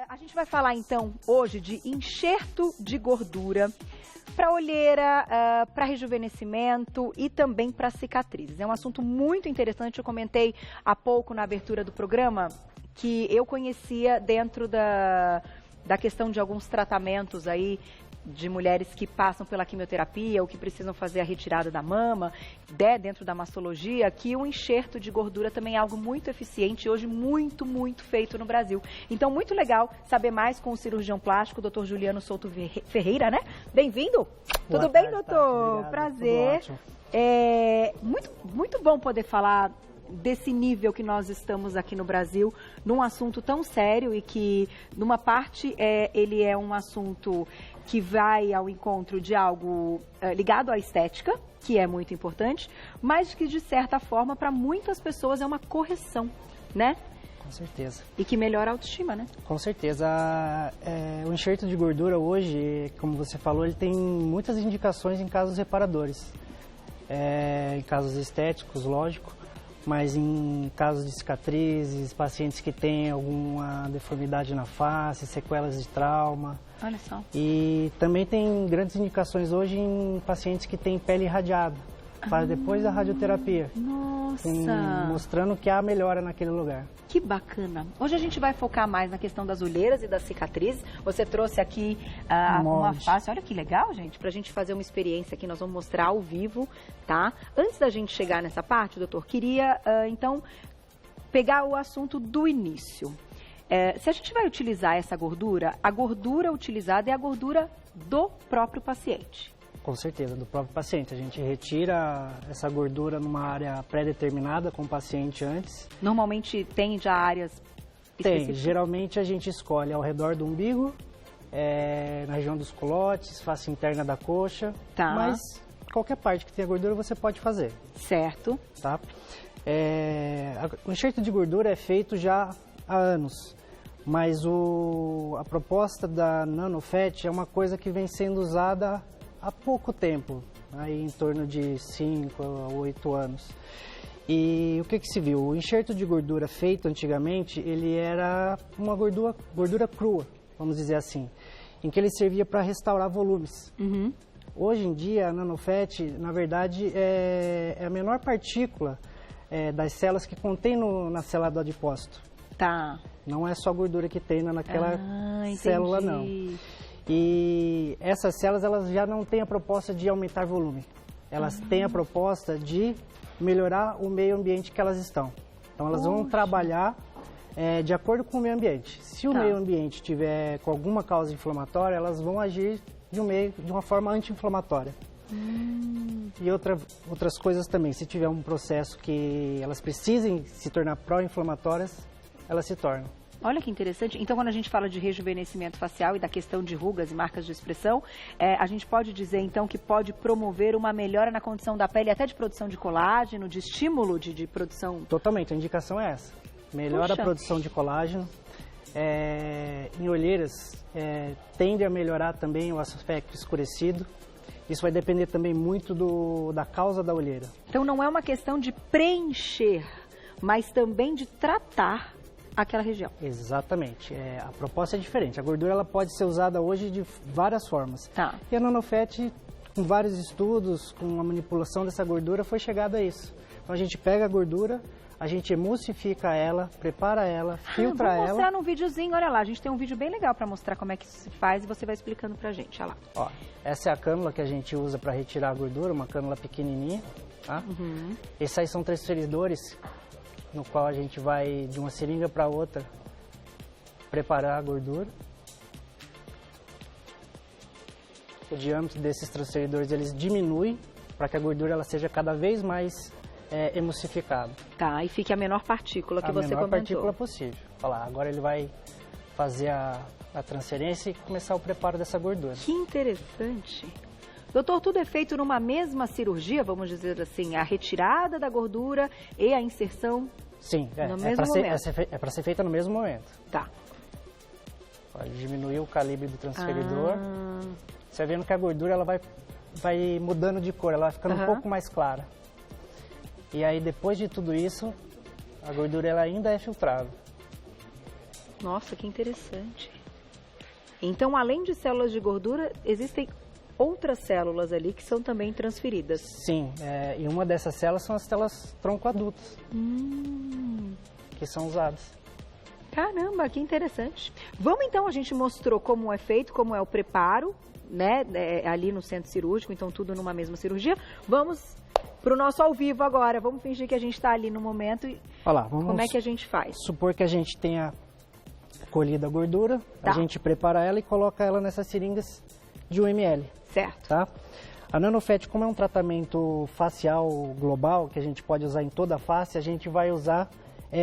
A gente vai falar então hoje de enxerto de gordura para olheira, para rejuvenescimento e também para cicatrizes. É um assunto muito interessante, eu comentei há pouco na abertura do programa que eu conhecia dentro da questão de alguns tratamentos aí de mulheres que passam pela quimioterapia ou que precisam fazer a retirada da mama, dentro da mastologia, que o enxerto de gordura também é algo muito eficiente e hoje muito feito no Brasil. Então, muito legal saber mais com o cirurgião plástico, o Dr. Juliano Souto Ferreira, né? Bem-vindo! Tudo bem, doutor? Obrigado, prazer. tudo ótimo. Muito bom poder falar desse nível que nós estamos aqui no Brasil, num assunto tão sério e que, numa parte, ele é um assunto que vai ao encontro de algo ligado à estética, que é muito importante, mas que, de certa forma, para muitas pessoas é uma correção, né? Com certeza. E que melhora a autoestima, né? Com certeza. O enxerto de gordura hoje, como você falou, ele tem muitas indicações em casos reparadores. Em casos estéticos, lógico, mas em casos de cicatrizes, pacientes que têm alguma deformidade na face, sequelas de trauma. Olha só. E também tem grandes indicações hoje em pacientes que têm pele irradiada, para depois da radioterapia. Nossa! Mostrando que há melhora naquele lugar. Que bacana. Hoje a gente vai focar mais na questão das olheiras e das cicatrizes. Você trouxe aqui uma face. Olha que legal, gente, pra gente fazer uma experiência aqui. Nós vamos mostrar ao vivo, tá? Antes da gente chegar nessa parte, doutor, queria, então, pegar o assunto do início. Se a gente vai utilizar essa gordura, a gordura utilizada é a gordura do próprio paciente. Com certeza, do próprio paciente. A gente retira essa gordura numa área pré-determinada com o paciente antes. Normalmente tem já áreas específicas? Tem. Geralmente a gente escolhe ao redor do umbigo, na região dos culotes, face interna da coxa. Tá. Mas qualquer parte que tenha gordura você pode fazer. Certo. Tá? O enxerto de gordura é feito já há anos. Mas a proposta da NanoFat é uma coisa que vem sendo usada há pouco tempo, aí em torno de 5 a 8 anos. E o que se viu? O enxerto de gordura feito antigamente, ele era uma gordura crua, vamos dizer assim, em que ele servia para restaurar volumes. Uhum. Hoje em dia, a NanoFat, na verdade, é a menor partícula das células que contém na célula do adipócito. Tá. Não é só gordura que tem naquela célula, não. E essas células, elas já não têm a proposta de aumentar volume. Elas têm a proposta de melhorar o meio ambiente que elas estão. Então, elas vão trabalhar de acordo com o meio ambiente. Se o meio ambiente tiver com alguma causa inflamatória, elas vão agir de uma forma anti-inflamatória. E outras coisas também. Se tiver um processo que elas precisem se tornar pró-inflamatórias, elas se tornam. Olha que interessante. Então, quando a gente fala de rejuvenescimento facial e da questão de rugas e marcas de expressão, a gente pode dizer, então, que pode promover uma melhora na condição da pele, até de produção de colágeno, de estímulo de produção? Totalmente, a indicação é essa. Melhora a produção de colágeno. Em olheiras, tende a melhorar também o aspecto escurecido. Isso vai depender também muito da causa da olheira. Então, não é uma questão de preencher, mas também de tratar aquela região. Exatamente. A proposta é diferente. A gordura ela pode ser usada hoje de várias formas. Tá. E a NanoFat, com vários estudos, com a manipulação dessa gordura, foi chegada a isso. Então a gente pega a gordura, a gente emulsifica ela, prepara ela, filtra ela. Vou mostrar num videozinho, olha lá. A gente tem um vídeo bem legal para mostrar como é que isso se faz e você vai explicando pra gente, olha lá. Ó, essa é a cânula que a gente usa para retirar a gordura, uma cânula pequenininha. Tá? Esses aí são transferidores, no qual a gente vai de uma seringa para outra preparar a gordura. O diâmetro desses transferidores eles diminuem para que a gordura ela seja cada vez mais emulsificada. Tá, e fique a menor partícula que você comentou. A menor partícula possível. Olha lá, agora ele vai fazer a transferência e começar o preparo dessa gordura. Que interessante. Doutor, tudo é feito numa mesma cirurgia, vamos dizer assim, a retirada da gordura e a inserção? Sim, no mesmo momento. É para ser feita no mesmo momento. Tá. Pode diminuir o calibre do transferidor. Você vai vendo que a gordura ela vai mudando de cor, ela vai ficando um pouco mais clara. E aí, depois de tudo isso, a gordura ela ainda é filtrada. Nossa, que interessante. Então, além de células de gordura, existem outras células ali que são também transferidas. Sim, e uma dessas células são as células tronco-adultas, que são usadas. Caramba, que interessante. Vamos então, a gente mostrou como é feito, como é o preparo, né, ali no centro cirúrgico, então tudo numa mesma cirurgia. Vamos para o nosso ao vivo agora, vamos fingir que a gente está ali no momento e como é que a gente faz? Supor que a gente tenha colhido a gordura, a gente prepara ela e coloca ela nessas seringas de 1 ml. Certo. Tá? A NanoFat, como é um tratamento facial global, que a gente pode usar em toda a face, a gente vai usar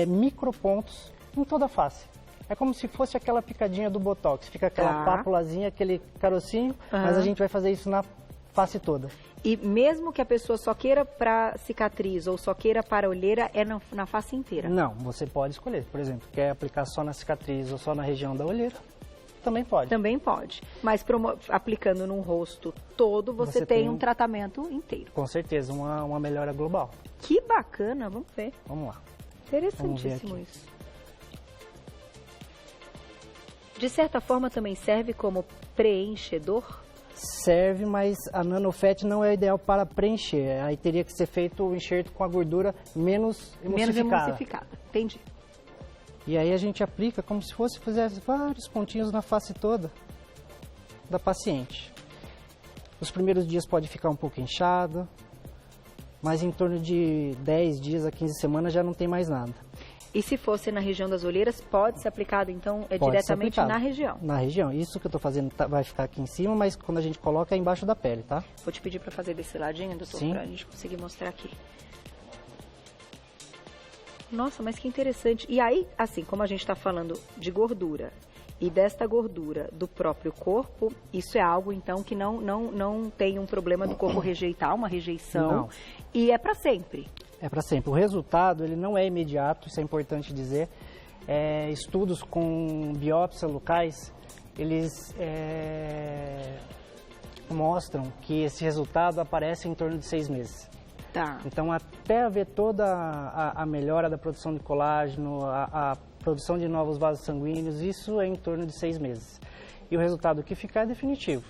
micropontos em toda a face. É como se fosse aquela picadinha do Botox, fica aquela pápulazinha, aquele carocinho, mas a gente vai fazer isso na face toda. E mesmo que a pessoa só queira para cicatriz ou só queira para olheira, é na face inteira? Não, você pode escolher. Por exemplo, quer aplicar só na cicatriz ou só na região da olheira? Também pode. Também pode. Mas aplicando no rosto todo, você tem um tratamento inteiro. Com certeza, uma melhora global. Que bacana, vamos ver. Vamos lá. Interessantíssimo isso. De certa forma também serve como preenchedor? Serve, mas a NanoFat não é ideal para preencher. Aí teria que ser feito o enxerto com a gordura menos emulsificada. Entendi. E aí a gente aplica como se fizesse vários pontinhos na face toda da paciente. Os primeiros dias pode ficar um pouco inchado, mas em torno de 10 dias a 15 semanas já não tem mais nada. E se fosse na região das olheiras, pode ser aplicado, então, diretamente na região? Na região. Isso que eu estou fazendo vai ficar aqui em cima, mas quando a gente coloca é embaixo da pele, tá? Vou te pedir para fazer desse ladinho, doutor, para a gente conseguir mostrar aqui. Nossa, mas que interessante. E aí, assim, como a gente está falando de gordura e desta gordura do próprio corpo, isso é algo, então, que não tem um problema do corpo rejeitar, uma rejeição, não. E é para sempre. É para sempre. O resultado, ele não é imediato, isso é importante dizer. Estudos com biópsia locais, eles mostram que esse resultado aparece em torno de 6 meses. Tá. Então, até haver toda a melhora da produção de colágeno, a produção de novos vasos sanguíneos, isso é em torno de 6 meses. E o resultado que ficar é definitivo.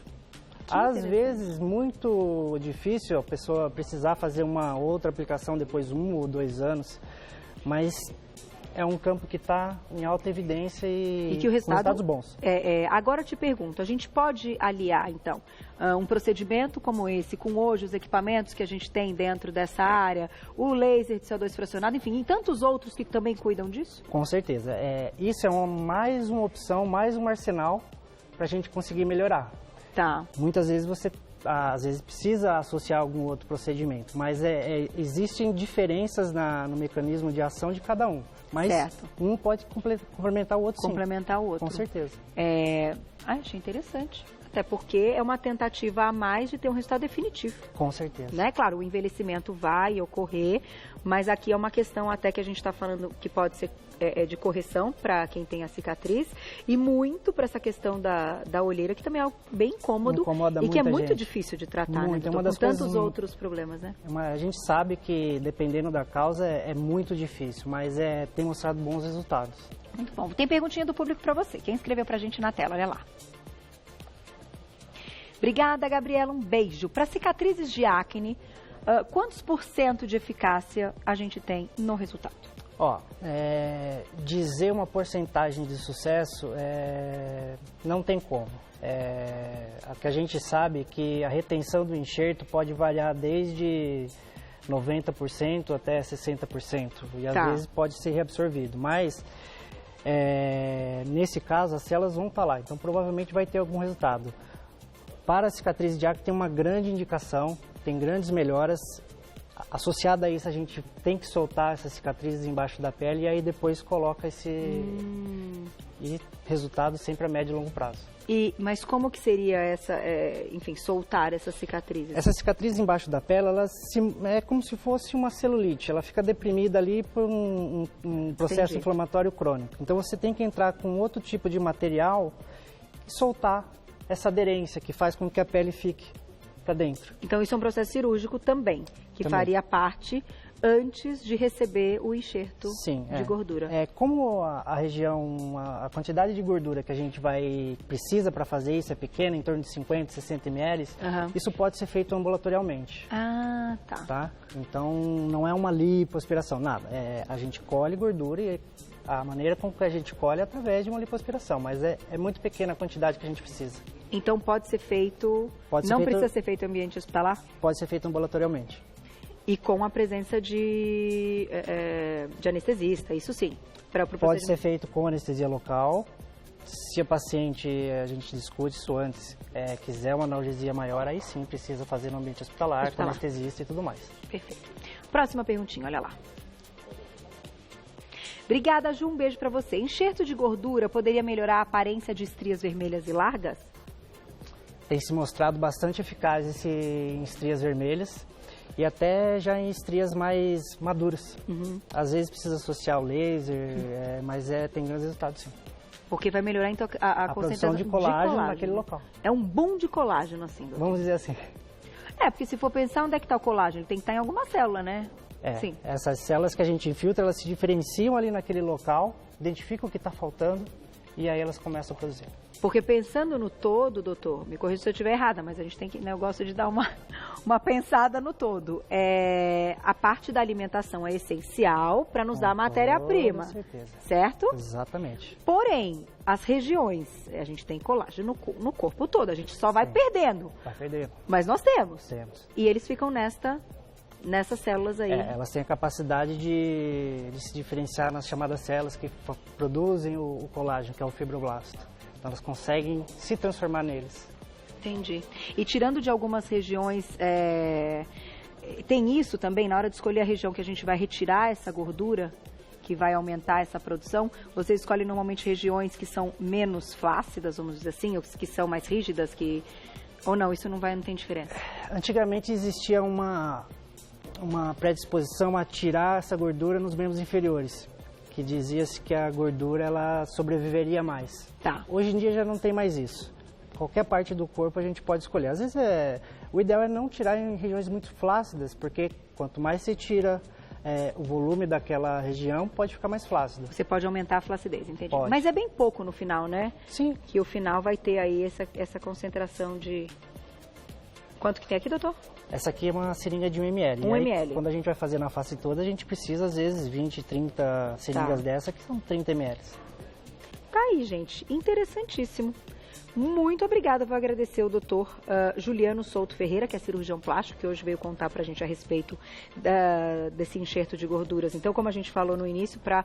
Às vezes, muito difícil a pessoa precisar fazer uma outra aplicação depois de 1 ou 2 anos, mas é um campo que está em alta evidência e que com resultados bons. Agora eu te pergunto, a gente pode aliar, então, um procedimento como esse, com hoje os equipamentos que a gente tem dentro dessa área, o laser de CO2 fracionado, enfim, e tantos outros que também cuidam disso? Com certeza. Isso é mais uma opção, mais um arsenal para a gente conseguir melhorar. Tá. Muitas vezes você precisa associar algum outro procedimento, mas existem diferenças no mecanismo de ação de cada um. Mas um pode complementar o outro, complementar o outro. Com certeza. Achei interessante. Até porque é uma tentativa a mais de ter um resultado definitivo. Com certeza. Né? Claro, o envelhecimento vai ocorrer, mas aqui é uma questão até que a gente está falando que pode ser de correção para quem tem a cicatriz e muito para essa questão da olheira, que também é bem incômodo e que é muito difícil de tratar, muito, né? Com tantos outros problemas, né? A gente sabe que, dependendo da causa, é muito difícil, mas tem mostrado bons resultados. Muito bom. Tem perguntinha do público para você. Quem escreveu para a gente na tela, olha lá. Obrigada, Gabriela. Um beijo. Para cicatrizes de acne, quantos % de eficácia a gente tem no resultado? Dizer uma porcentagem de sucesso não tem como. O que a gente sabe é que a retenção do enxerto pode variar desde 90% até 60%. E às vezes pode ser reabsorvido. Mas, nesse caso, as células vão estar lá. Então, provavelmente vai ter algum resultado. Para a cicatriz de acne tem uma grande indicação, tem grandes melhoras. Associada a isso, a gente tem que soltar essas cicatrizes embaixo da pele e aí depois coloca E resultado sempre a médio e longo prazo. Mas como que seria soltar essas cicatrizes? Essas cicatrizes embaixo da pele, é como se fosse uma celulite. Ela fica deprimida ali por um processo inflamatório crônico. Então você tem que entrar com outro tipo de material e soltar essa aderência que faz com que a pele fique para dentro. Então isso é um processo cirúrgico também, que faria parte antes de receber o enxerto de gordura. Como a região, a quantidade de gordura que a gente precisa para fazer isso é pequena, em torno de 50, 60 ml, isso pode ser feito ambulatorialmente. Ah, tá. Então, não é uma lipoaspiração, nada. A gente colhe gordura e a maneira como que a gente colhe é através de uma lipoaspiração, mas é muito pequena a quantidade que a gente precisa. Então, pode ser feito... Precisa ser feito em ambiente hospitalar? Pode ser feito ambulatorialmente. E com a presença de anestesista, isso sim. Pode ser feito com anestesia local. Se a paciente, a gente discute isso antes, quiser uma analgesia maior, aí sim precisa fazer no ambiente hospitalar, com anestesista e tudo mais. Perfeito. Próxima perguntinha, olha lá. Obrigada, Ju, um beijo para você. Enxerto de gordura poderia melhorar a aparência de estrias vermelhas e largas? Tem se mostrado bastante eficaz em estrias vermelhas. E até já em estrias mais maduras. Às vezes precisa associar o laser, mas tem grandes resultados, sim. Porque vai melhorar então a produção de colágeno naquele local. É um boom de colágeno, assim, doutor. Vamos dizer assim. Porque se for pensar onde é que está o colágeno, ele tem que estar em alguma célula, né? Sim. Essas células que a gente infiltra, elas se diferenciam ali naquele local, identificam o que está faltando e aí elas começam a produzir. Porque pensando no todo, doutor, me corrija se eu estiver errada, mas a gente tem que, eu gosto de dar uma pensada no todo. A parte da alimentação é essencial para nos dar matéria-prima. Com certeza. Certo? Exatamente. Porém, as regiões, a gente tem colágeno no corpo todo, a gente só vai perdendo. Vai perdendo. Mas nós temos. Temos. E eles ficam nessas células aí. Elas têm a capacidade de se diferenciar nas chamadas células que produzem o colágeno, que é o fibroblasto. Então, elas conseguem se transformar neles. Entendi. E tirando de algumas regiões, tem isso também, na hora de escolher a região que a gente vai retirar essa gordura, que vai aumentar essa produção, você escolhe normalmente regiões que são menos flácidas, vamos dizer assim, ou que são mais rígidas, ou não, isso não tem diferença? Antigamente existia uma predisposição a tirar essa gordura nos membros inferiores, que dizia-se que a gordura ela sobreviveria mais. Tá. Hoje em dia já não tem mais isso. Qualquer parte do corpo a gente pode escolher. Às vezes o ideal é não tirar em regiões muito flácidas, porque quanto mais você tira o volume daquela região, pode ficar mais flácido. Você pode aumentar a flacidez, entendi. Pode. Mas é bem pouco no final, né? Sim. Que o final vai ter aí essa concentração de... Quanto que tem aqui, doutor? Essa aqui é uma seringa de 1 ml. 1 ml. Quando a gente vai fazer na face toda, a gente precisa, às vezes, 20, 30 seringas dessa, que são 30 ml. Tá aí, gente. Interessantíssimo. Muito obrigada. Vou agradecer o doutor Juliano Souto Ferreira, que é cirurgião plástico, que hoje veio contar pra gente a respeito desse enxerto de gorduras. Então, como a gente falou no início, para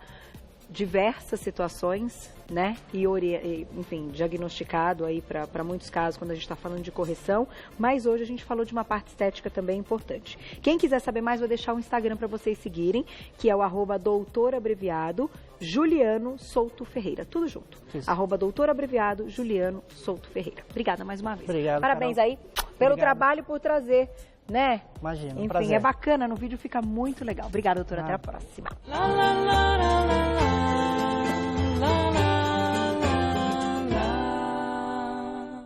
diversas situações, né, enfim, diagnosticado aí para muitos casos quando a gente está falando de correção, mas hoje a gente falou de uma parte estética também importante. Quem quiser saber mais, vou deixar o Instagram para vocês seguirem, que é o @doutorabreviado Juliano Souto Ferreira, tudo junto. @doutorabreviado Juliano Souto Ferreira. Obrigada mais uma vez. Obrigado, parabéns Carol. Aí pelo trabalho, por trazer, né? Imagina, enfim, prazer. É bacana, no vídeo fica muito legal. Obrigada, doutora. Até a próxima.